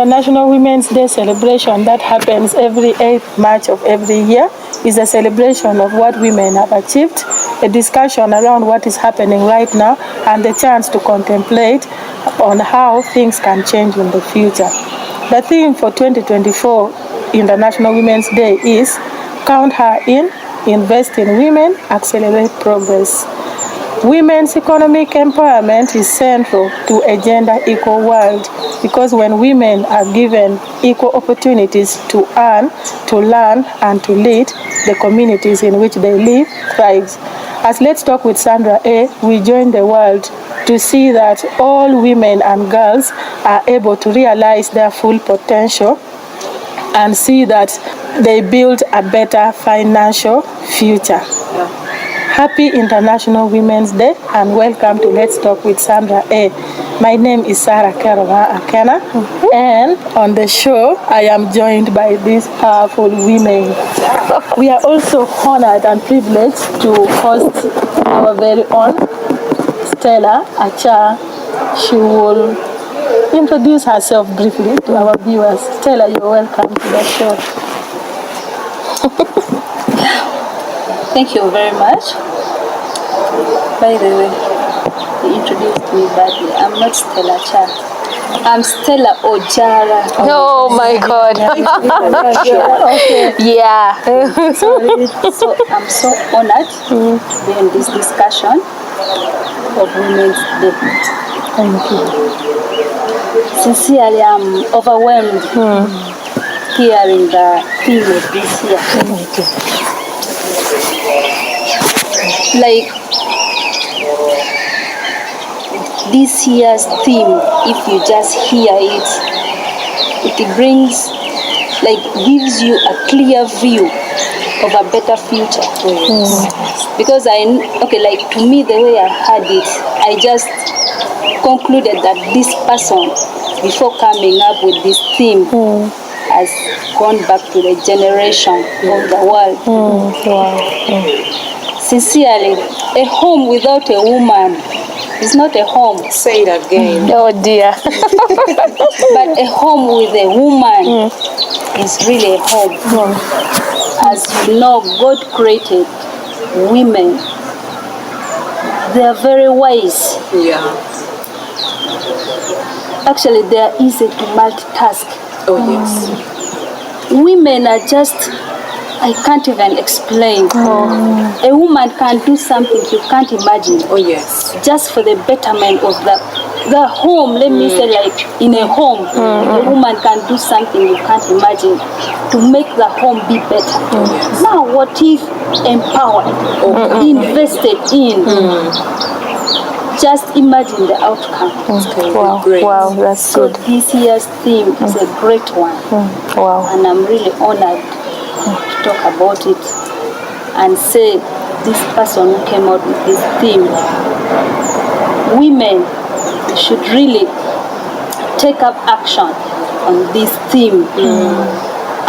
International Women's Day celebration that happens every 8th March of every year is a celebration of what women have achieved, a discussion around what is happening right now, and the chance to contemplate on how things can change in the future. The theme for 2024 International Women's Day is Count Her In, Invest in Women, Accelerate Progress. Women's economic empowerment is central to a gender equal world because when women are given equal opportunities to earn, to learn, and to lead, the communities in which they live thrive. As Let's Talk with Sandra A., we join the world to see that all women and girls are able to realize their full potential and see that they build a better financial future. Happy International Women's Day and welcome to Let's Talk with Sandra A. My name is Sarah Kerova Akena, and on the show I am joined by these powerful women. We are also honored and privileged to host our very own Stella Acha. She will introduce herself briefly to our viewers. Stella, you're welcome to the show. Thank you very much. By the way, you introduced me badly. I'm not Stella Cha. I'm Stella Ojara. Oh my God. Okay. Yeah. So I'm so honored to be in this discussion of Women's Day. Thank you. Sincerely, I'm overwhelmed hearing the theme of this year. Thank you. Like this year's theme, if you just hear it, it brings, like, gives you a clear view of a better future. Because like to me, the way I had it, I just concluded that this person, before coming up with this theme, has gone back to the generation of the world. Wow. Sincerely, a home without a woman is not a home. Say it again. Oh dear. But a home with a woman is really a home. As you know, God created women. They are very wise. Yeah. Actually, they are easy to multitask. Oh, yes. Women are just, I can't even explain. A woman can do something you can't imagine. Oh, yes. Just for the betterment of the home. Let me say, like in a home, a woman can do something you can't imagine to make the home be better. Now, what if empowered, invested in? Just imagine the outcome. Wow. Great. Wow, that's So good. this year's theme is a great one, Wow. and I'm really honored to talk about it and say this person who came out with this theme, women should really take up action on this theme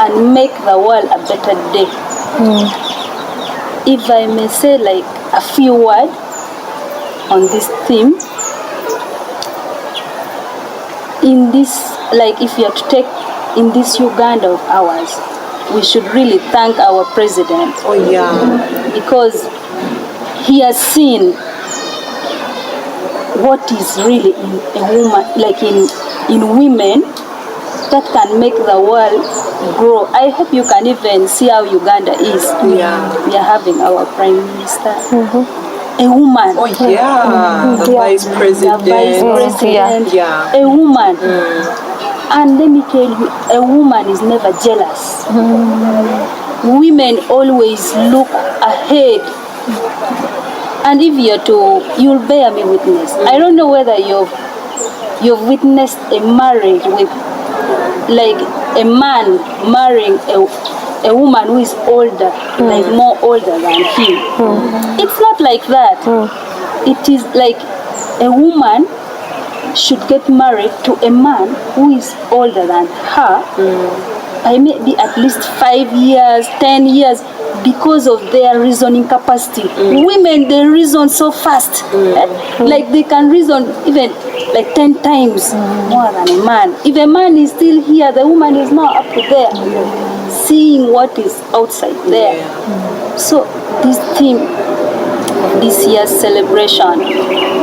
and make the world a better day. If I may say, like, a few words on this theme, in this, like, if you are to take in this Uganda of ours, we should really thank our president. Oh, yeah. Because he has seen what is really in a woman, like in women, that can make the world grow. I hope you can even see how Uganda is. Yeah. We are having our prime minister, a woman. Oh, yeah. The vice president. The vice president, Yeah. a woman. And let me tell you, a woman is never jealous. Women always look ahead. And if you'll bear me witness. I don't know whether you've witnessed a marriage with, like, a man marrying a woman who is older, like more older than him. It's not like that. It is like a woman should get married to a man who is older than her by maybe at least 5 years, 10 years, because of their reasoning capacity. Women, they reason so fast. Like they can reason even like 10 times more than a man. If a man is still here, the woman is now up to there, seeing what is outside there. So this theme, this year's celebration,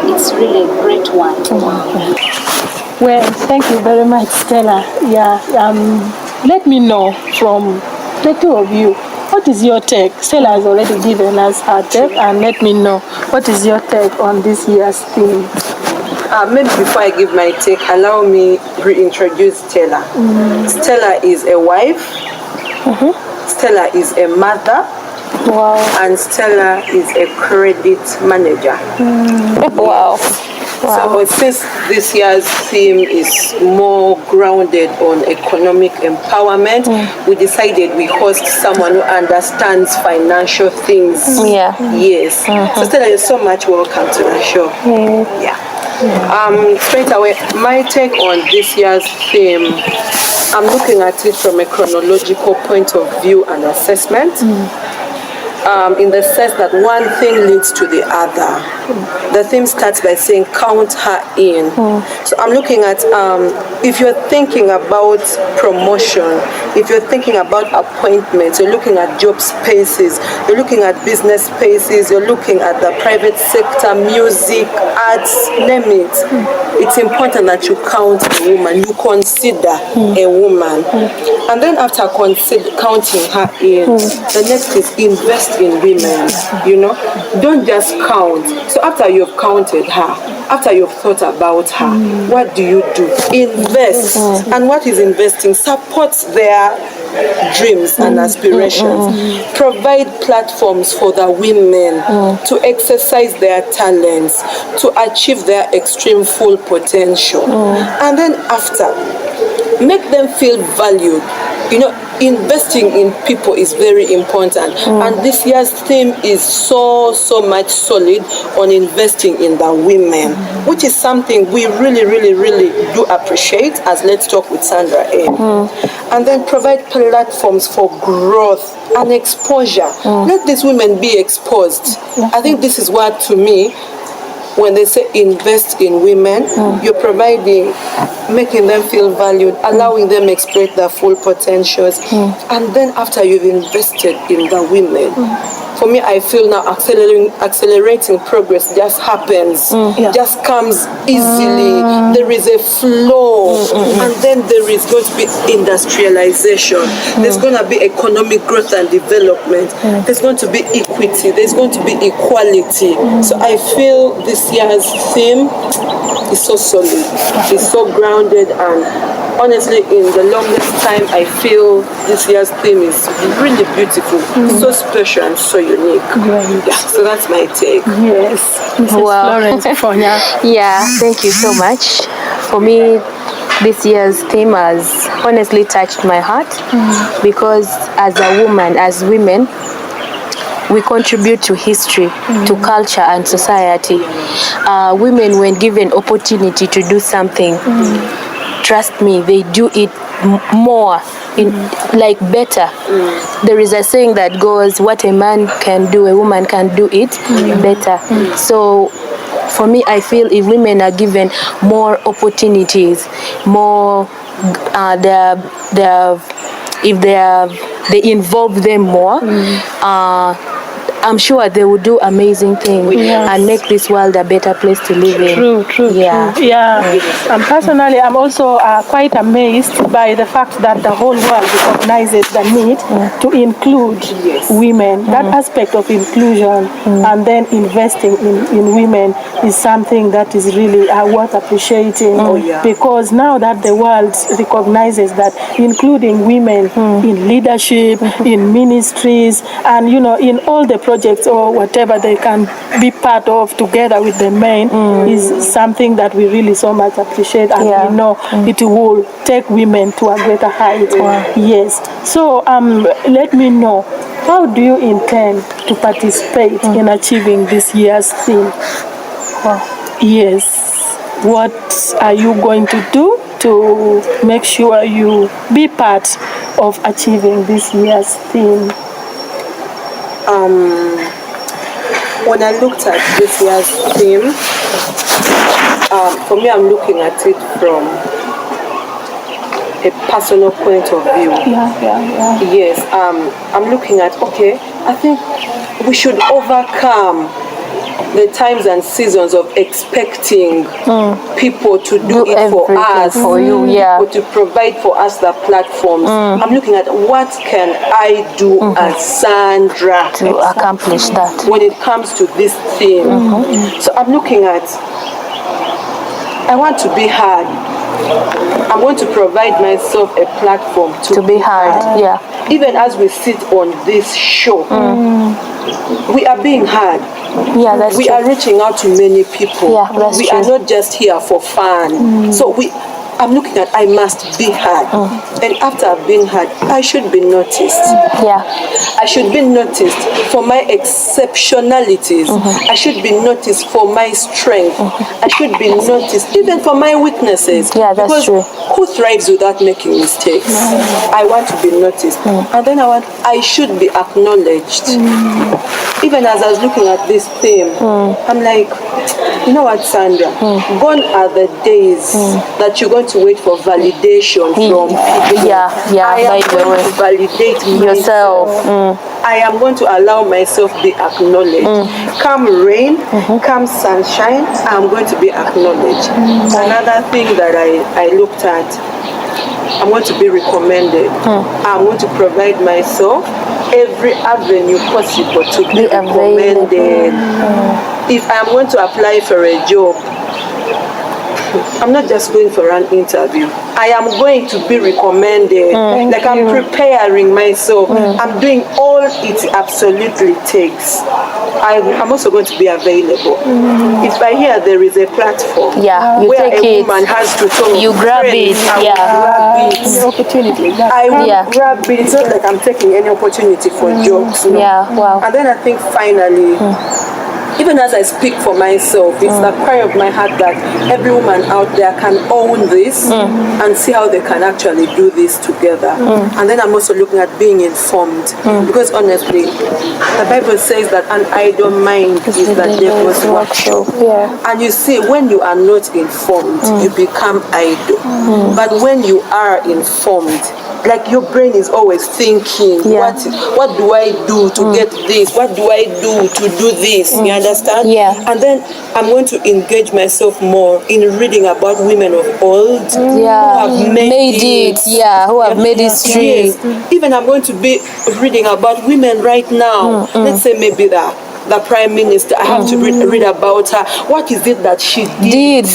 it's really a great one. Well, thank you very much, Stella. Yeah, let me know from the two of you, what is your take? Stella has already given us her take, and let me know, what is your take on this year's theme? Maybe before I give my take, allow me reintroduce Stella. Stella is a wife. Stella is a mother. Wow. And Stella is a credit manager. Wow. So since this year's theme is more grounded on economic empowerment, we decided we host someone who understands financial things. Yeah. Yes. So Stella, you're so much welcome to the show. Yeah. Straight away, my take on this year's theme, I'm looking at it from a chronological point of view and assessment. In the sense that one thing leads to the other. The theme starts by saying, count her in. So I'm looking at, if you're thinking about promotion, if you're thinking about appointments, you're looking at job spaces, you're looking at business spaces, you're looking at the private sector, music, arts, name it. It's important that you count a woman, you consider a woman. And then after counting her in, the next is invest in women, you know. Don't just count. So after you've counted her, after you've thought about her, what do? Invest. And what is investing? Support their dreams and aspirations. Provide platforms for the women to exercise their talents, to achieve their extreme full potential. And then after, make them feel valued. You know, investing in people is very important. And this year's theme is so much solid on investing in the women, which is something we really do appreciate as Let's Talk with Sandra A. And then provide platforms for growth and exposure. Let these women be exposed. I think this is what, to me, when they say invest in women, you're providing, making them feel valued, allowing them exploit their full potentials. And then after you've invested in the women, for me, I feel now accelerating progress just happens, just comes easily. There is a flow, and then there is going to be industrialization. There's going to be economic growth and development. There's going to be equity. There's going to be equality. So I feel this year's theme is so solid. It's so grounded, and honestly, in the longest time, I feel this year's theme is really beautiful, so special and so unique. Great. Yeah, so that's my take. Yes. Mrs. Wow. Florence Fonya. Yeah, thank you so much. For me, this year's theme has honestly touched my heart because as a woman, as women, we contribute to history, to culture and society. Women, when given opportunity to do something, trust me, they do it more, like better. There is a saying that goes, what a man can do, a woman can do it better. So for me, I feel if women are given more opportunities, more, if they involve them more, I'm sure they will do amazing things and make this world a better place to live in. True. Yeah. Personally, I'm also quite amazed by the fact that the whole world recognizes the need to include women. That aspect of inclusion and then investing in women is something that is really worth appreciating. Because now that the world recognizes that including women in leadership, in ministries, and in all the projects or whatever they can be part of together with the men is something that we really so much appreciate, and we know it will take women to a greater height. Yes. So let me know, how do you intend to participate in achieving this year's theme? Yes. What are you going to do to make sure you be part of achieving this year's theme? When I looked at this year's theme, for me, I'm looking at it from a personal point of view. Yes, I'm looking at, okay, I think we should overcome the times and seasons of expecting people to do it for us, for you, people to provide for us the platforms. I'm looking at what can I do as Sandra to accomplish that when it comes to this thing. So I'm looking at, I want to be heard. I want to provide myself a platform to be heard. Even as we sit on this show, we are being heard. That's we true. are reaching out to many people. We are not just here for fun. So I'm looking at, I must be heard. And after I've been heard, I should be noticed. I should be noticed for my exceptionalities. I should be noticed for my strength. I should be noticed even for my weaknesses. That's true. Who thrives without making mistakes? I want to be noticed. And then I should be acknowledged. Even as I was looking at this theme, I'm like, you know what, Sandra? Gone are the days that you're going to wait for validation from people. I am going to validate yourself. I am going to allow myself to be acknowledged. Come rain, come sunshine, I'm going to be acknowledged. Another thing that I looked at, I'm going to be recommended. I'm going to provide myself every avenue possible to be recommended. If I'm going to apply for a job, I'm not just going for an interview. I am going to be recommended. Like I'm preparing myself. I'm doing all it absolutely takes. I'm also going to be available. If I hear there is a platform you where take a woman has to talk, you grab it. I will grab it. Opportunity. I will grab it. It's not like I'm taking any opportunity for jokes. No. And then I think finally, even as I speak for myself, it's the cry of my heart that every woman out there can own this and see how they can actually do this together. And then I'm also looking at being informed. Because honestly, the Bible says that an idle mind is the devil's workshop. And you see, when you are not informed, you become idle. But when you are informed, like your brain is always thinking, what do I do to get this? What do I do to do this? You understand? And then I'm going to engage myself more in reading about women of old who have made it. Who have made history. Even I'm going to be reading about women right now. Let's say maybe the Prime Minister. I have to read about her. What is it that she did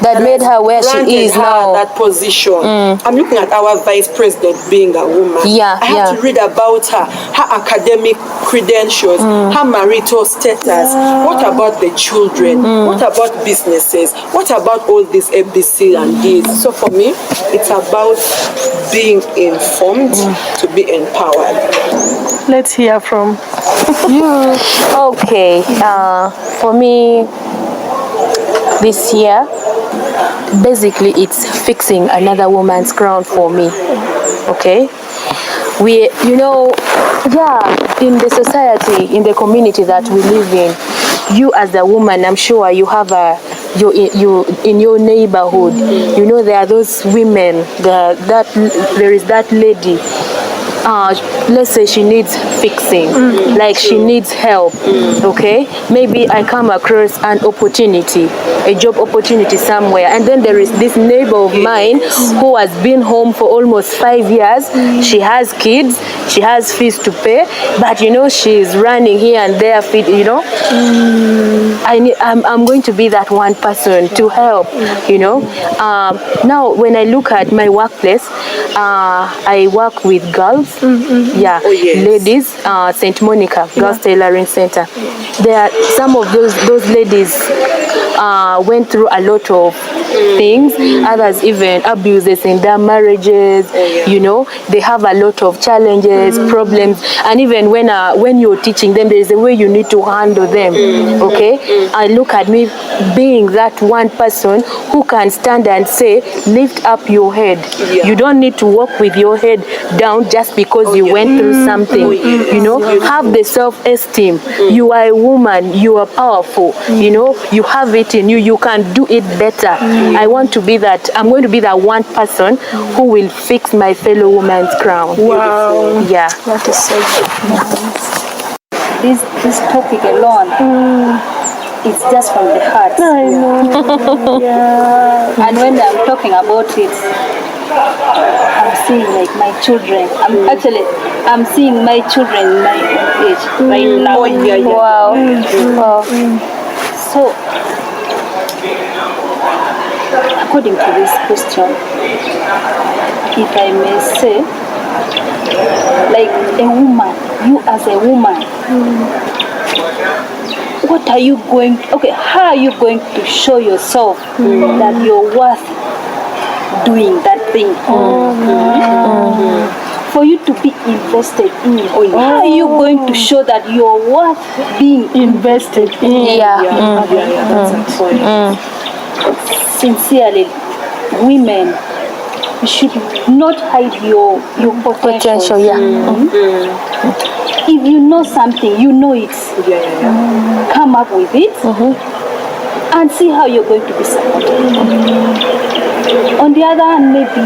that made her where she is now? That position. I'm looking at our Vice President being a woman. I have to read about her academic credentials, her marital status. What about the children? What about businesses? What about all this ABC and this? So for me, it's about being informed to be empowered. Let's hear from you. Okay. For me, this year, basically it's fixing another woman's crown for me. Okay, we, in the society, in the community that we live in, you as a woman, I'm sure you have you in your neighborhood, there are those women, there is that lady, let's say she needs fixing, like she needs help, okay? Maybe I come across an opportunity, a job opportunity somewhere, and then there is this neighbor of mine who has been home for almost 5 years. She has kids, she has fees to pay, but she's running here and there, I'm going to be that one person to help, Now, when I look at my workplace, I work with girls, ladies, St. Monica Girls Tailoring Center. There are some of those ladies went through a lot of things. Others even abuses in their marriages. You know, they have a lot of challenges, problems, and even when you're teaching them, there is a way you need to handle them. Okay, I look at me being that one person who can stand and say, lift up your head. You don't need to walk with your head down just because you went through something. You know, have the self-esteem. You are a woman, you are powerful. You know, you have it in you, you can do it better. I want to be that. I'm going to be that one person who will fix my fellow woman's crown. Wow. Yeah. That is so good. This topic alone, it's just from the heart. I know. Yeah. And when I'm talking about it, I'm seeing like my children. I'm seeing my children in my own age right now. Wow. Wow. So, according to this question, if I may say, like a woman, you as a woman, what are you going how are you going to show yourself that you're worth doing that thing? For you to be invested in it, how are you going to show that you're worth being invested in? That's a point. Sincerely, women, you should not hide your potential. If you know something, you know it. Come up with it and see how you're going to be supported. On the other hand, maybe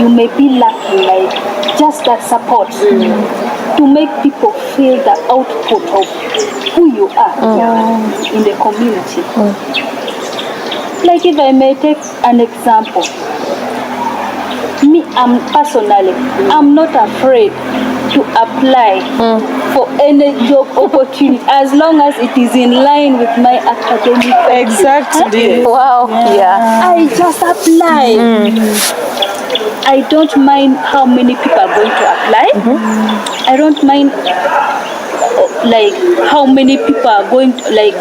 you may be lacking like just that support to make people feel the output of who you are in the community. Like if I may take an example, me, I'm not afraid to apply for any job opportunity as long as it is in line with my academic. Exactly. Wow. Yeah. I just apply. I don't mind how many people are going to apply. I don't mind like how many people are going to, like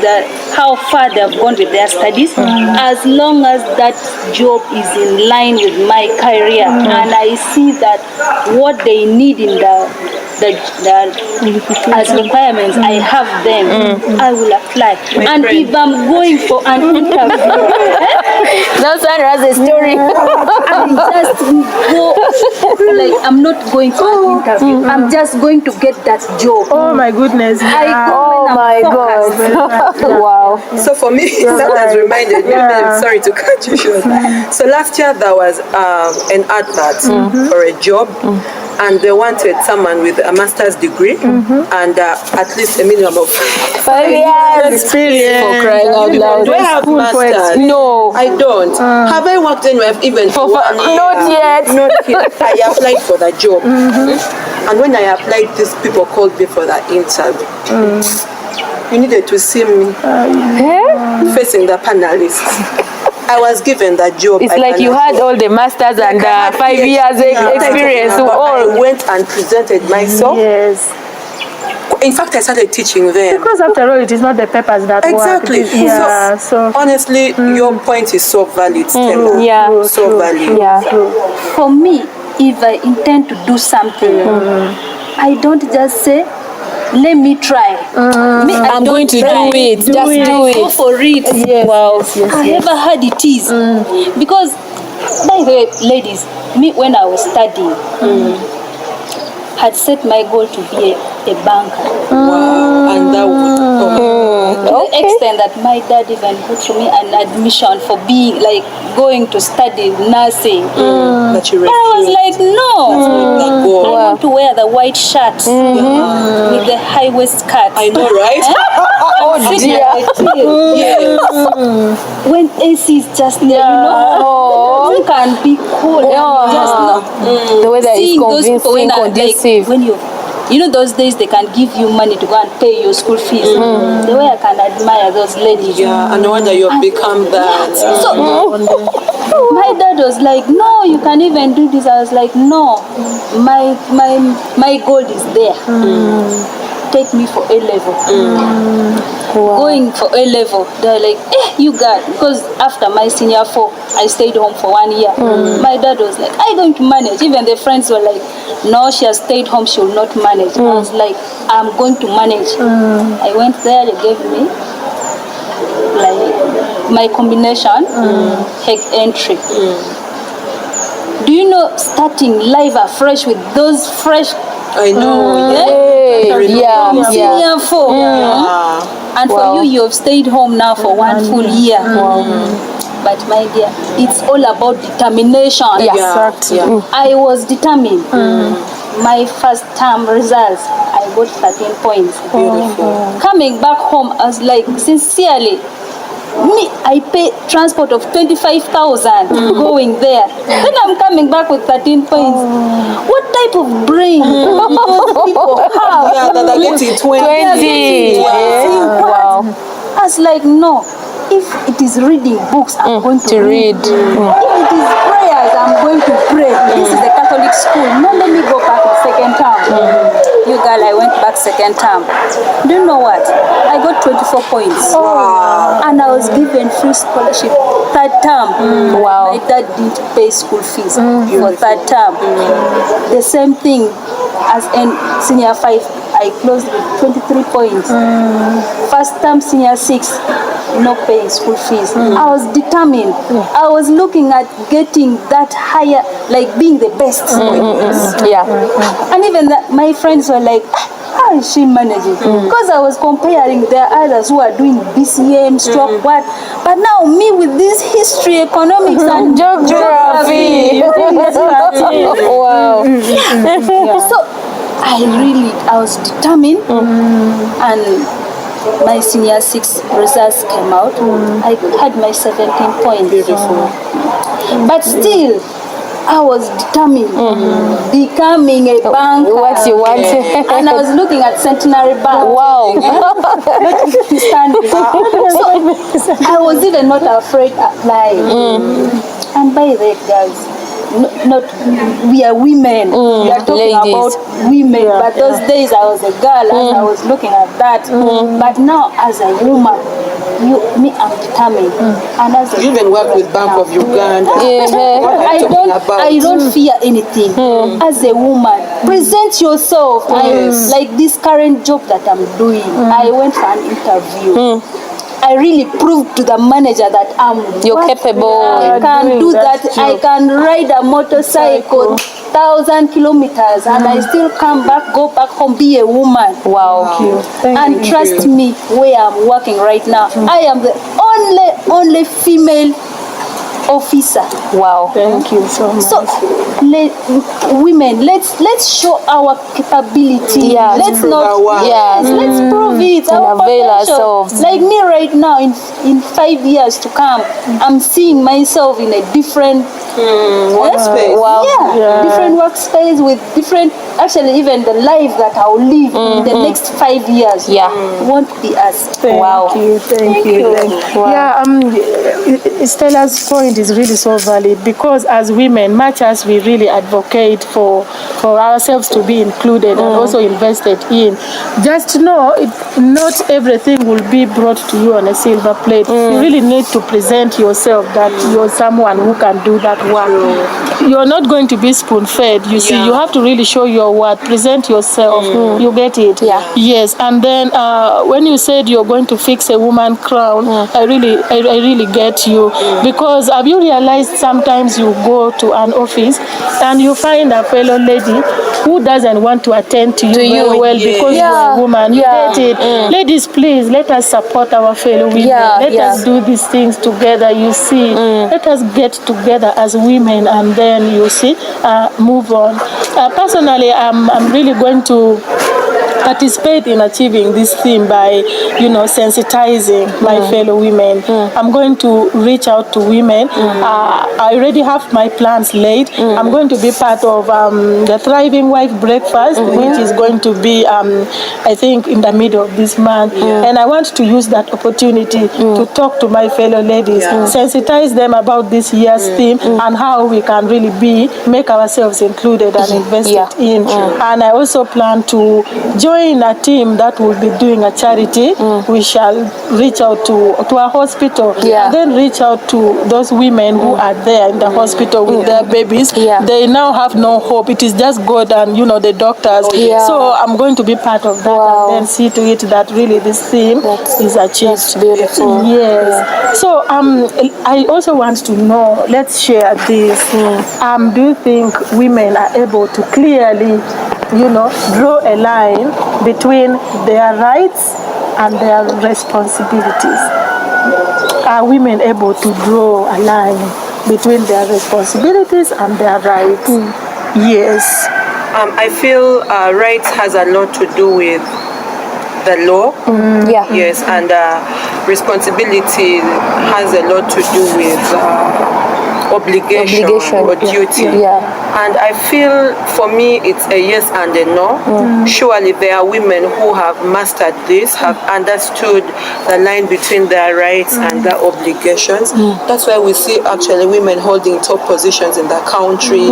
how far they have gone with their studies, as long as that job is in line with my career and I see that what they need in as requirements, I have them, I will apply. And if I'm going for an interview, That one has a story. I just go, like I'm not going for an interview, I'm just going to get that job. Oh my goodness. Oh my God. Wow. So for me, that has reminded me, sorry to cut you short. So last year there was an advert for a job, and they wanted someone with a master's degree and at least a minimum of 5 years experience. for crying out loud. Do I have masters? No. I don't. Have I worked anywhere even for 1 year? Not yet. Not yet. I applied for the job. And when I applied, these people called me for that interview. You needed to see me facing the panelists. I was given that job. It's like you had all the masters and 5 years experience. I went and presented myself. Yes. In fact, I started teaching them. Because after all, it is not the papers that Exactly. work. Yeah. So honestly, your point is so valid, Stella. Yeah. So valid. Yeah. For me, if I intend to do something, I don't just say, let me try. I'm going to do it. Just do it. Go for it. yes. Wow. However hard it is. Because, by the way, ladies, me when I was studying, had set my goal to be a banker. Wow. And that would. To the extent that my dad even put me an admission for being like going to study nursing. That you But I was like, no. I Wow. want to wear the white shirt with the high waist skirt. I know, right? Oh dear. Yes. When AC is just there, you know, you can be cool. Yeah. Just not The weather is seeing those people when conducive. when you know those days they can give you money to go and pay your school fees. The way I can admire those ladies. Yeah, and no wonder you've become that. So my dad was like, no, you can even do this. I was like, no, my goal is there. take me for A-level. Going for A-level, they're like, you got, because after my senior 4, I stayed home for 1 year. My dad was like, are you going to manage? Even the friends were like, no, she has stayed home, she will not manage. I was like, I'm going to manage. I went there, they gave me like my combination, heck entry. Do you know, starting live afresh with those fresh, I know. senior 4, and for you have stayed home now for 1 full year. But my dear, it's all about determination. I was determined. My first term results, I got 13 points. Beautiful. Coming back home, I was like, sincerely, I pay transport of 25,000 going there. Then I'm coming back with 13 points. What type of brain those people have? Yeah, that are getting 20. Wow. I was like, no. If it is reading books, I'm going to read. If it is prayers, I'm going to pray. This is a Catholic school. No, let me go back the second term. You girl, I went back second term. Do you know what? I got 24 points. And I was given free scholarship third term. My dad didn't pay school fees for third term. The same thing as in senior 5. I closed with 23 points. First term, senior 6, no paying school fees. I was determined. I was looking at getting that higher, like being the best. And even that, my friends were like, how is she managing? Because I was comparing the others who are doing BCM, stroke what. But now me with this history, economics, and geography. Wow. So I was determined, and my senior 6 results came out. I had my 17 points. But still, I was determined, becoming a banker. What you want? And I was looking at Centenary Bank. Wow. So I was even not afraid of applying. And by the way, guys, we are women. We are talking about women. But those days I was a girl and I was looking at that. But now as a woman, I'm determined. And as a You even work with Bank of Uganda. I don't fear anything. As a woman, present yourself. Like this current job that I'm doing. I went for an interview. I really proved to the manager that you're capable. I can do that. I can ride a motorcycle 1,000 kilometers and I still go back home, be a woman. Wow. And trust me, where I'm working right now, I am the only female officer. Wow. Thank you so much. So, women, let's show our capability. Let's prove it. And our avail potential. ourselves. Like me right now, in 5 years to come, I'm seeing myself in a different workspace. Different workspace with different. Actually, even the life that I'll live in the next 5 years won't be as. Thank you. Yeah, Stella's point is really so valid, because as women, much as we really advocate for ourselves to be included and also invested in, just know not everything will be brought to you on a silver plate. You really need to present yourself that you're someone who can do that work. You're not going to be spoon-fed. You see, you have to really show your worth, present yourself. You get it? Yes. And then when you said you're going to fix a woman crown, I really get you, because have you realized sometimes you go to an office and you find a fellow lady who doesn't want to attend to you very well because you're a woman. You get it? Ladies, please, let us support our fellow women. Let us do these things together, you see. Let us get together as women and then, you see, move on. Personally, I'm really going to participate in achieving this theme by, sensitizing my fellow women. I'm going to reach out to women. I already have my plans laid. I'm going to be part of the Thriving Wife Breakfast, which is going to be, I think, in the middle of this month. And I want to use that opportunity to talk to my fellow ladies, sensitize them about this year's theme and how we can really make ourselves included and invested in. And I also plan to join join a team that will be doing a charity. We shall reach out to a hospital, and then reach out to those women who are there in the hospital with their babies. They now have no hope. It is just God and the doctors. So I'm going to be part of that and then see to it that really this theme is achieved. That's beautiful. Yes. So I also want to know, let's share this. Do you think women are able to clearly, draw a line between their rights and their responsibilities? Are women able to draw a line between their responsibilities and their rights? Yes. I feel rights has a lot to do with the law. Yes, and responsibility has a lot to do with obligation or duty. And I feel for me it's a yes and a no. Surely there are women who have mastered this, have understood the line between their rights and their obligations. That's why we see actually women holding top positions in the country,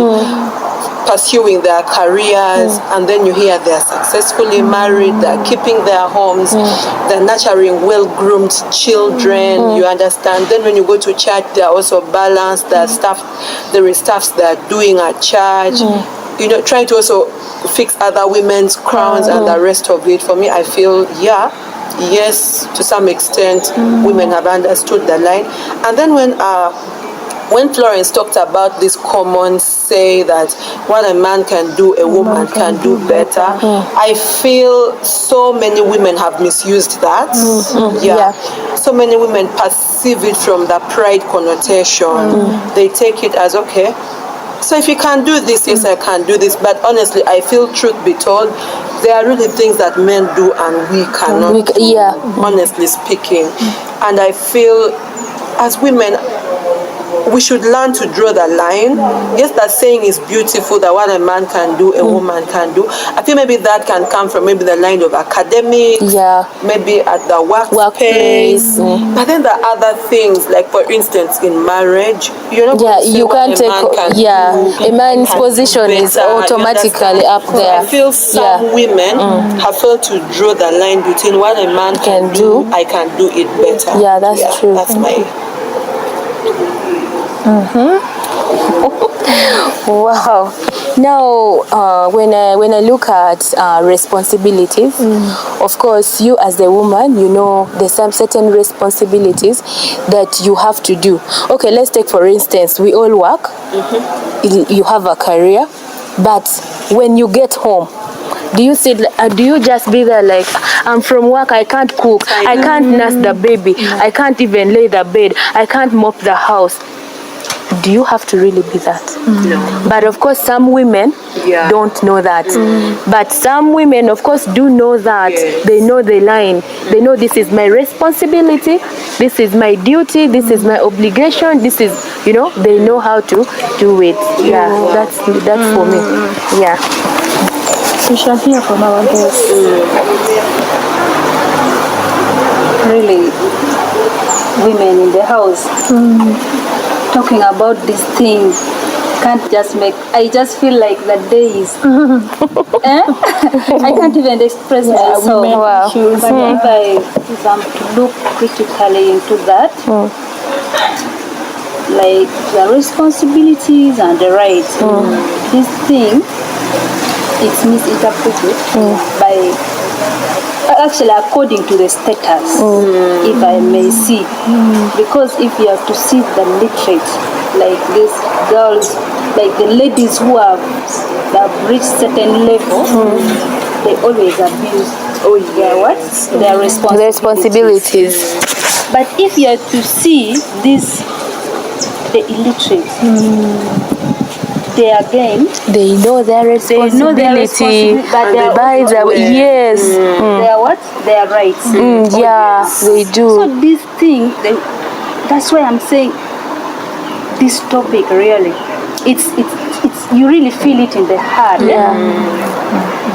pursuing their careers, and then you hear they're successfully married, they're keeping their homes, they're nurturing well-groomed children, you understand. Then when you go to church, they're also balanced, there is stuff they're doing at church, trying to also fix other women's crowns and the rest of it. For me, I feel, yes, to some extent, women have understood the line. And then when Florence talked about this common say that what a man can do, a woman can do better, I feel so many women have misused that. So many women perceive it from the pride connotation. They take it as, okay, so if you can do this, yes, I can do this. But honestly, I feel, truth be told, there are really things that men do and we cannot do, honestly speaking. And I feel, as women, we should learn to draw the line. Yes, that saying is beautiful, that what a man can do, a woman can do. I think maybe that can come from maybe the line of academics, maybe at the workplace. But then the other things, like for instance in marriage, you can't take a man's position is automatically up there. I feel some women have failed to draw the line between what a man can do, I can do it better. That's true. That's my Wow. Now, when I look at responsibilities, of course, you as a woman, there's some certain responsibilities that you have to do. Okay, let's take for instance, we all work. You have a career, but when you get home, do you just be there like, I'm from work, I can't cook, I can't nurse the baby, I can't even lay the bed, I can't mop the house? Do you have to really be that? No. But of course, some women don't know that. But some women, of course, do know that. They know the line. They know this is my responsibility, this is my duty, this is my obligation, this is, they know how to do it. That's for me. We shall hear from our guests. Really, women in the house talking about this thing can't just make. I just feel like the days. I can't even express myself. But if I'm to look critically into that, like the responsibilities and the rights, this thing, it's misinterpreted by. Actually, according to the status, if I may see, because if you have to see the literate, like these girls, like the ladies who have reached certain level, they always abuse their responsibilities. But if you are to see the illiterate, they know their responsibility, but they are what? Their rights. They do. So this thing, that's why I'm saying this topic really, it's you really feel it in the heart.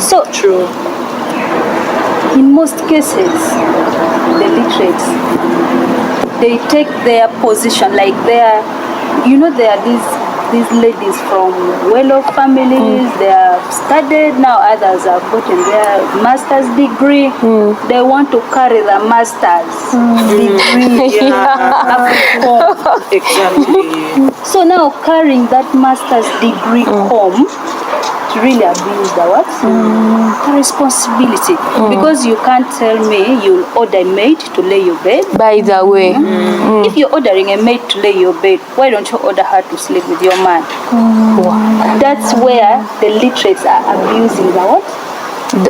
So true. In most cases, the literates, they take their position, like there are these these ladies from well-off families. They have studied. Now others have gotten their master's degree. They want to carry the master's degree. Exactly. So now carrying that master's degree home, to really abuse the what? The responsibility. Because you can't tell me you'll order a maid to lay your bed. By the way, If you're ordering a maid to lay your bed, why don't you order her to sleep with your man? That's where the literates are abusing the what?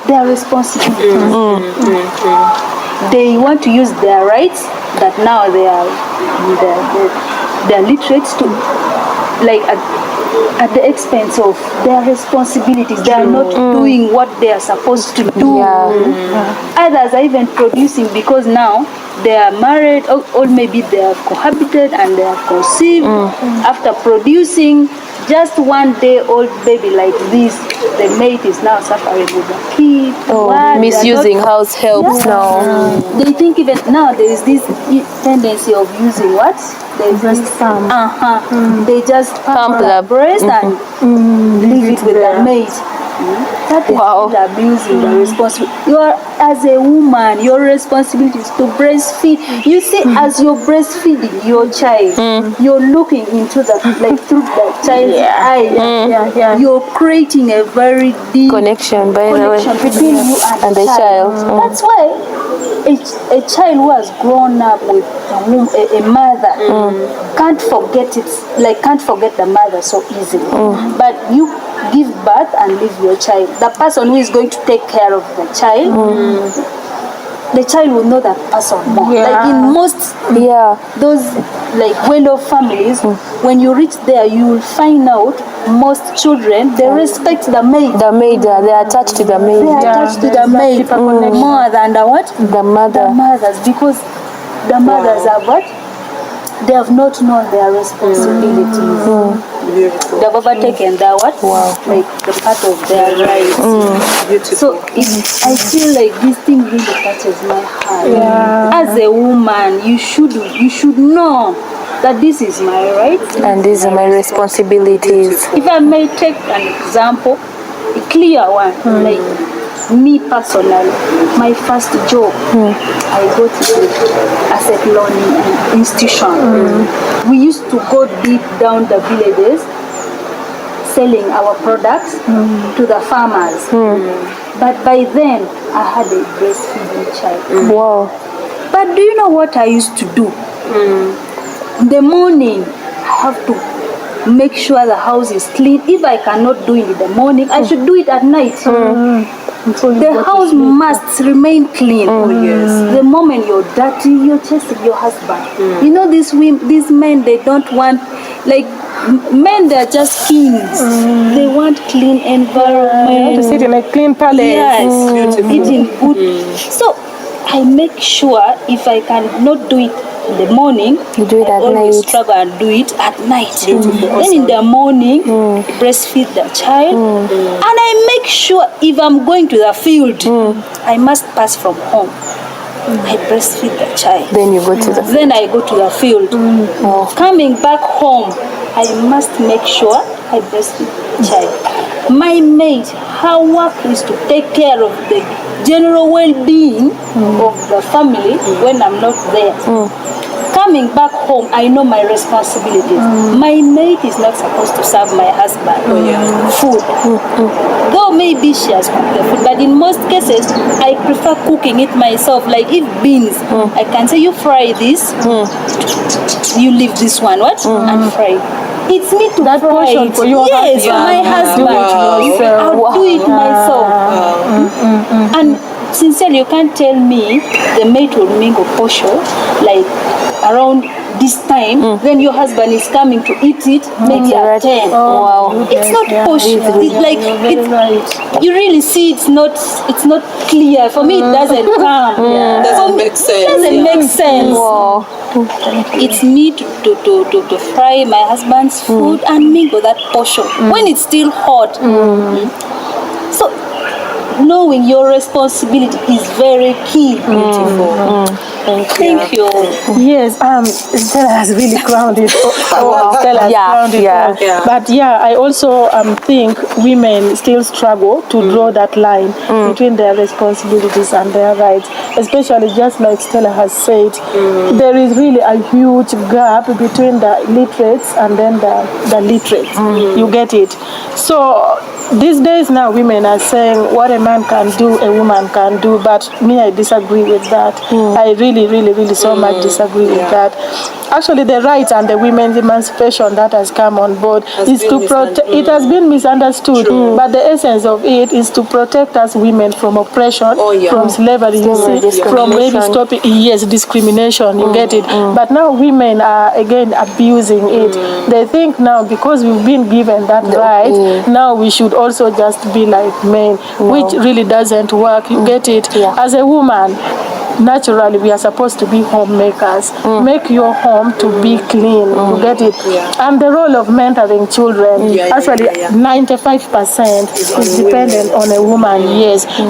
Their responsibility. They want to use their rights that now they're literates to, like, at the expense of their responsibilities. They are not doing what they are supposed to do. Others are even producing because now they are married, or maybe they have cohabited and they have conceived. After producing just 1 day old baby like this, the mate is now suffering with the kid. Misusing house helps now. They think even now there is this tendency of using what? They Breast pump. They just pump the breast and leave it with the mate. That is still abusing the responsibility. You are, as a woman, your responsibility is to breastfeed. You see, as you're breastfeeding your child, you're looking into the, like, through the child's eye. You're creating a very deep Connection, by the way, between you and the child. That's why a child who has grown up with a mother can't forget it, like can't forget the mother so easily. But you give birth and leave your child. The person who is going to take care of the child, the child will know that person more. Like in most those like well-off families, when you reach there, you will find out most children, they respect the maid. The maid, they are attached to the maid. They are attached to the maid more than the what? The mother. The mothers, because the mothers are what? They have not known their responsibilities. Beautiful. They have overtaken their what? Like the part of their rights. Beautiful. So I feel like this thing really touches my heart. As a woman, you should know that this is my rights And these are my responsibilities. If I may take an example, a clear one, like me personally, my first job, I got it with asset loaning institution. We used to go deep down the villages selling our products to the farmers. But by then, I had a breastfeeding child. Wow. But do you know what I used to do? In the morning, I have to make sure the house is clean. If I cannot do it in the morning, I should do it at night. The house must remain clean. The moment you're dirty, you're chasing your husband. You know, these men, they don't want, like, men, they're just kings. They want clean environment. To sit in a clean palace. Yes, eating good. So I make sure if I cannot do it in the morning, You do it I at always night. struggle and do it at night. Then in the morning, breastfeed the child. And I make sure if I'm going to the field, I must pass from home. I breastfeed the child. Then you go to the Then I go to the field. Coming back home, I must make sure I breastfeed the child. My maid, her work is to take care of the general well-being of the family when I'm not there. Coming back home, I know my responsibilities. My maid is not supposed to serve my husband food. Though maybe she has cooked the food, but in most cases, I prefer cooking it myself. Like if beans, I can say, you fry this, you leave this one, and fry. It's me to That fry portion it. for your yes, husband. for my husband. I'll do it myself. And sincerely, you can't tell me the maid will mingle portion like around this time, then your husband is coming to eat it maybe at 10. Wow. It's not portion. It's like you really see it's not clear. For me, it doesn't come. Doesn't make sense. It doesn't make sense. Wow. It's me to fry my husband's food and mingle that portion when it's still hot. So knowing your responsibility is very key. Beautiful. Thank you. Yes, Stella has really crowned it. Stella has crowned it all. Yeah. But I also think women still struggle to draw that line between their responsibilities and their rights, especially just like Stella has said. There is really a huge gap between the literates and then the literates. You get it? So these days now, women are saying what a man can do, a woman can do, but me, I disagree with that. I really, really, really so much disagree with that. Actually, the rights and the women's emancipation that has come on board is to protect. It has been misunderstood, but the essence of it is to protect us women from oppression, from slavery, from maybe stopping discrimination. You get it? But now women are again abusing it. They think now because we've been given that right, now we should also just be like men, which really doesn't work. You get it? As a woman, naturally we are supposed to be homemakers. Make your home to be clean. You get it? And the role of mentoring children, actually 95% is dependent on a woman.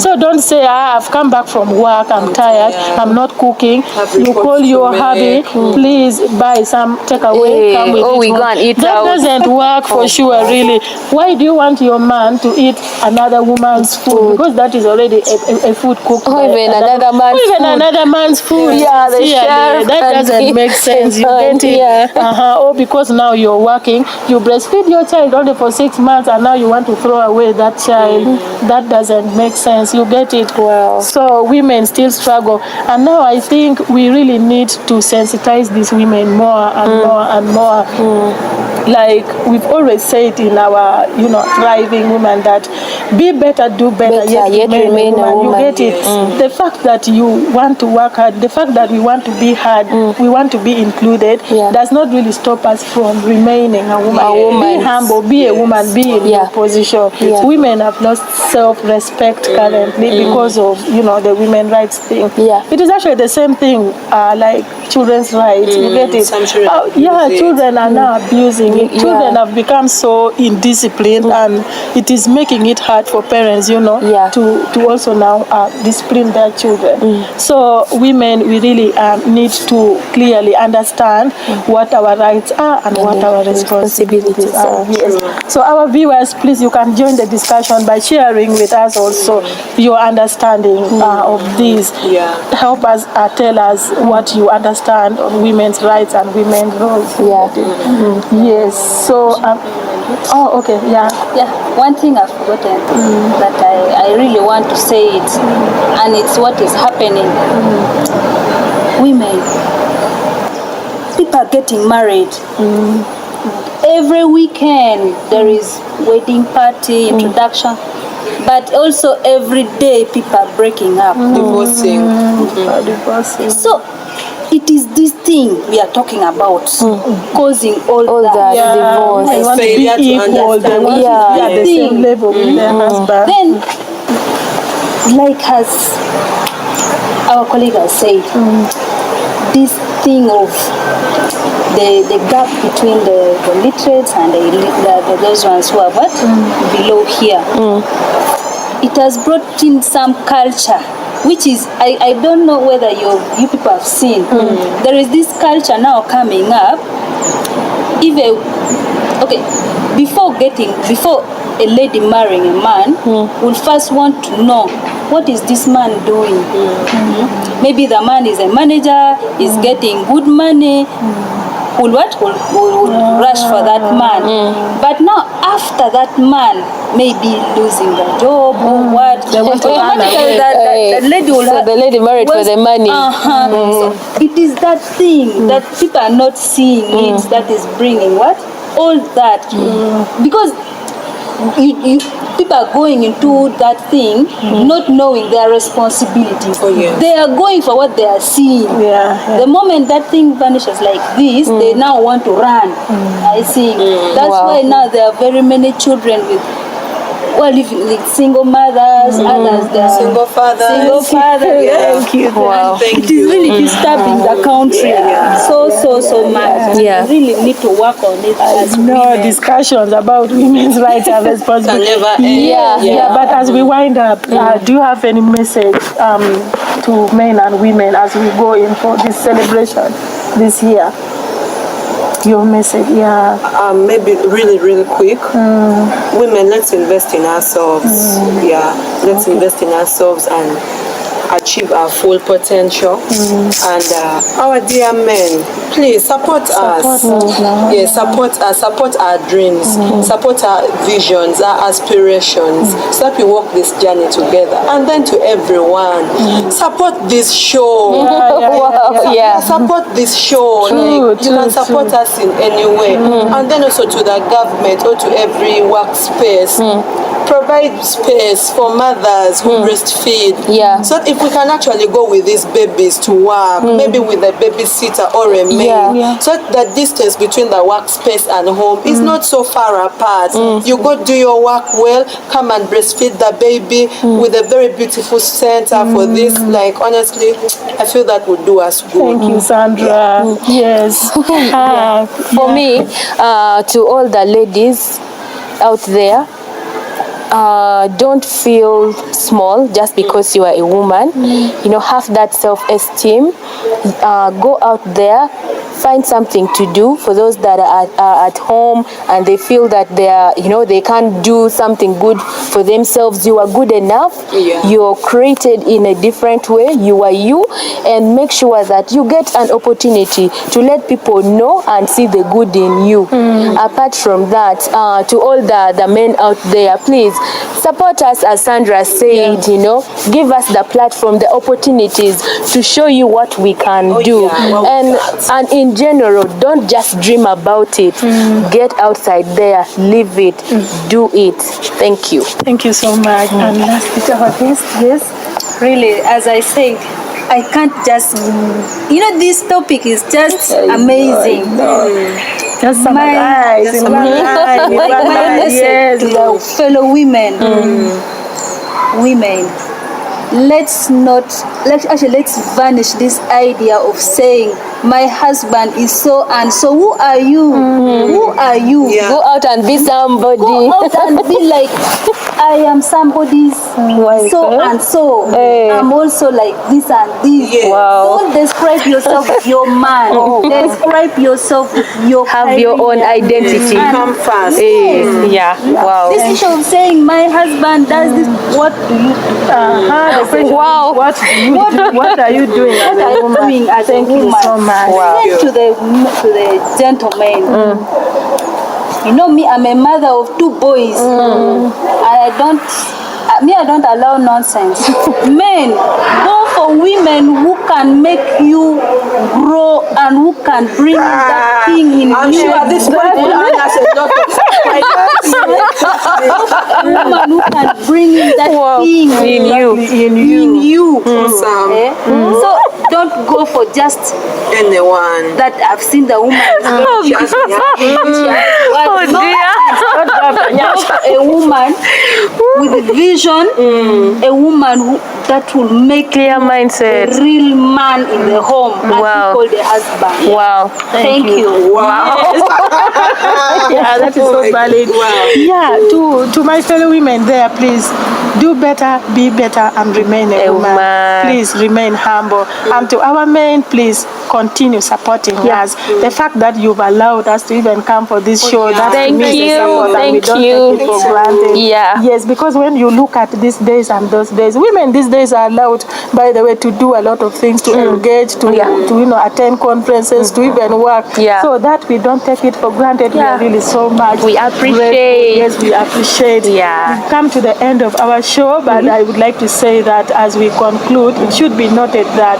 So don't say, I've come back from work, I'm tired, I'm not cooking. You call your hubby, please buy some takeaway, come with we it go and eat that out. doesn't work for sure, really. Why do you want your man to eat another woman's food? Because that is already a food cooked by even another man's food. Another man's food. The chef. That doesn't make sense. You get it? Or because now you're working, you breastfeed your child only for 6 months and now you want to throw away that child. That doesn't make sense. You get it? So women still struggle. And now I think we really need to sensitize these women more and more and more. Like we've always said in our, thriving women that be better, do better, yet remain a woman. You get it? The fact that you want to work hard, the fact that we want to be hard, we want to be included, does not really stop us from remaining a woman. Be humble, be a woman, be in your position. Women have lost self-respect currently because of, the women rights thing. It is actually the same thing like children's rights. You get it? Children are now abusing it. Children have become so indisciplined and it is making it hard for parents, to also now discipline their children. So women, we really need to clearly understand what our rights are and what our responsibilities are. So our viewers, please, you can join the discussion by sharing with us also your understanding of this. Help us tell us what you understand on women's rights and women's roles. So one thing I've forgotten that I really want to say it, and it's what is happening. Women, people are getting married. Every weekend there is wedding party, introduction, but also every day people are breaking up, divorcing. So it is this thing we are talking about causing all that divorce. They want to be equal. They want to be at the same level with their husband. Then, like as our colleague has said, this thing of the gap between the literates and those ones who are below here, it has brought in some culture, which is, I don't know whether you people have seen. There is this culture now coming up. Before a lady marrying a man, will first want to know, what is this man doing? Maybe the man is a manager, is getting good money. Will rush for that man. But now after that man may be losing the job or what, automatically the lady will have, the lady married for the money. So it is that thing that people are not seeing it that is bringing all that, because people are going into that thing not knowing their responsibility. They are going for what they are seeing. The moment that thing vanishes like this, they now want to run. I see. That's why now there are very many children with single mothers, others they are Single fathers. Thank you. It is really disturbing the country so much. We really need to work on it as women. Discussions about women's rights and responsibilities. Can never end. But as we wind up, do you have any message to men and women as we go in for this celebration this year? Your message, yeah. Maybe really quick. Women, let's invest in ourselves. Yeah, let's invest in ourselves and achieve our full potential. And our dear men, please support us. Yes, support us, support our dreams, support our visions, our aspirations, so that we walk this journey together. And then to everyone, support this show. Support this show. You can support us in any way. And then also to the government or to every workspace. Provide space for mothers who breastfeed. So that if we can actually go with these babies to work, maybe with a babysitter or a maid, so that the distance between the workspace and home is not so far apart. You go do your work well, come and breastfeed the baby with a very beautiful center for this. Like, honestly, I feel that would do us good. Thank you, Sandra. Yes. For me, to all the ladies out there, don't feel small just because you are a woman. You know, have that self-esteem. Go out there, find something to do. For those that are at home and they feel that they can't do something good for themselves, you are good enough. You're created in a different way. You are you, and make sure that you get an opportunity to let people know and see the good in you. Apart from that, to all the men out there, please support us, as Sandra said. You know, give us the platform, the opportunities to show you what we can do. And in general, don't just dream about it. Get outside there, live it, do it. Thank you. Thank you so much. And last bit of this, yes. Really, as I said, I can't just, this topic is just amazing. Just summarize in one line. My message to the fellow women. Women, let's vanish this idea of saying my husband is so and so. Who are you? Who are you? Go out and be somebody. Go out and be like, I am somebody's so and so. I'm also like this and this. Don't describe yourself with your man. Describe yourself with your Have your own identity. Come fast. Wow. This issue of saying my husband does this, what do you do? Wow. What are you doing as a woman? Thank you so much. Wow. To the gentleman. You know me, I'm a mother of 2 boys. And I don't allow nonsense. Men, go for women who can make you grow and who can bring that thing in I'm you. sure this one has a lot of woman who can bring that thing in you. Awesome. So don't go for just anyone that I've seen the woman. A woman with a vision, a woman that will make clear mindset, a real man in the home, as he called the husband. Wow. Thank you. Wow. Yeah, that is so valid. Wow. Yeah, to my fellow women there, please do better, be better, and remain a woman. Please remain humble. And to our men, please continue supporting us. The fact that you've allowed us to even come for this show, that's Thank you. and we don't take it for granted. Yes, because when you look at these days and those days, women these days are allowed, by the way, to do a lot of things, to engage, to attend conferences, to even work. So that we don't take it for granted. We are really so much. We appreciate. Yes, we appreciate. We've come to the end of our show, but I would like to say that as we conclude, it should be noted that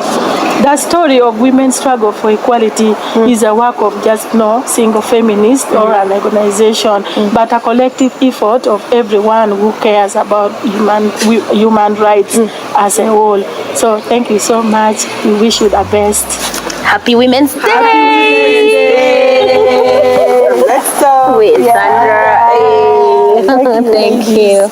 the story of women's struggle for equality is a work of just no single feminist or an organization, but a collective effort of everyone who cares about human rights as a whole. So thank you so much. We wish you the best. Happy Women's Day! Let's go. With Sandra. Thank you.